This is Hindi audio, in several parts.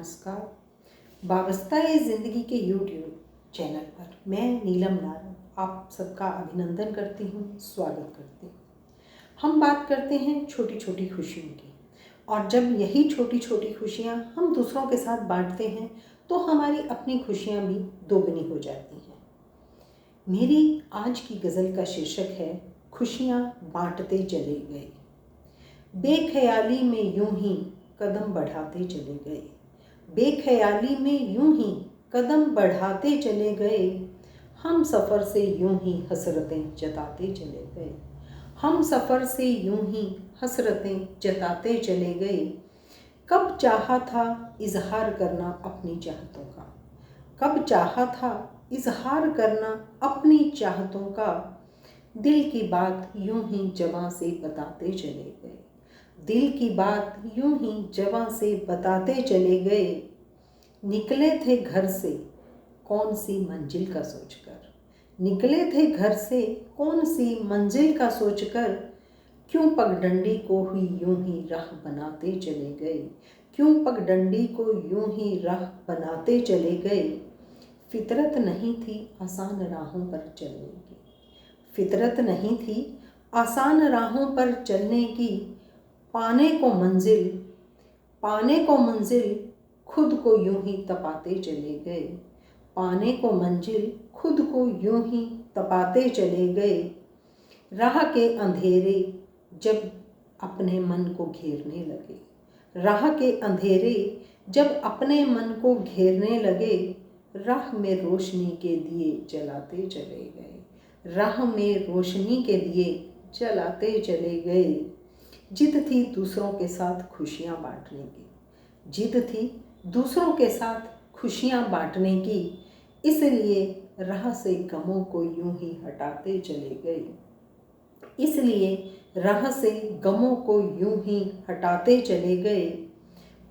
नमस्कार। वाबस्ता-ए ज़िंदगी के यूट्यूब चैनल पर मैं नीलम नारंग आप सबका अभिनंदन करती हूँ, स्वागत करती हूँ। हम बात करते हैं छोटी छोटी खुशियों की, और जब यही छोटी छोटी खुशियाँ हम दूसरों के साथ बांटते हैं तो हमारी अपनी खुशियाँ भी दोगुनी हो जाती हैं। मेरी आज की गज़ल का शीर्षक है खुशियाँ बांटते चले गए। बेख्याली में यूं ही कदम बढ़ाते चले गए, बेख्याली में यूं ही कदम बढ़ाते चले गए। हम सफ़र से यूं ही हसरतें जताते चले गए, हम सफ़र से यूं ही हसरतें जताते चले गए। कब चाहा था इजहार करना अपनी चाहतों का, कब चाहा था इजहार करना अपनी चाहतों का। दिल की बात यूं ही ज़बां से बताते चले गए, दिल की बात यूं ही ज़बां से बताते चले गए। निकले थे घर से कौन सी मंजिल का सोचकर, निकले थे घर से कौन सी मंजिल का सोचकर। क्यों पगडंडी को ही यूं ही राह बनाते चले गए, क्यों पगडंडी को यूं ही राह बनाते चले गए। फितरत नहीं थी आसान राहों पर चलने की, फितरत नहीं थी आसान राहों पर चलने की। पाने को मंजिल, पाने को मंजिल खुद को यूं ही तपाते चले गए, पाने को मंजिल खुद को यूं ही तपाते चले गए। राह के अंधेरे जब अपने मन को घेरने लगे, राह के अंधेरे जब अपने मन को घेरने लगे। राह में रोशनी के दिए जलाते चले गए, राह में रोशनी के दिए जलाते चले गए। जिद थी दूसरों के साथ खुशियाँ बांटने की, जिद थी दूसरों के साथ खुशियाँ बांटने की, इसलिए राह से गमों को यूं ही हटाते चले गए, इसलिए राह से गमों को यूं ही हटाते चले गए।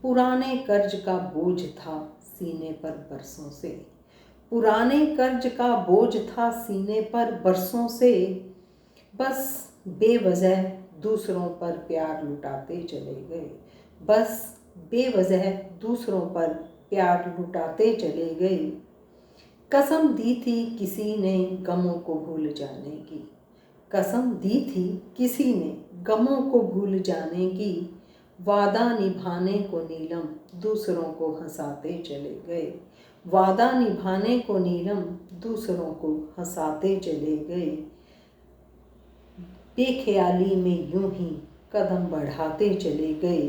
पुराने कर्ज का बोझ था सीने पर बरसों से, पुराने कर्ज का बोझ था सीने पर बरसों से। बस बेवजह दूसरों पर प्यार लुटाते चले गए, बस बेवजह दूसरों पर प्यार लुटाते चले गए। कसम दी थी किसी ने गमों को भूल जाने की, कसम दी थी किसी ने गमों को भूल जाने की। वादा निभाने को नीलम दूसरों को हंसाते चले गए, वादा निभाने को नीलम दूसरों को हंसाते चले गए। बेख्याली में यूं ही कदम बढ़ाते चले गए,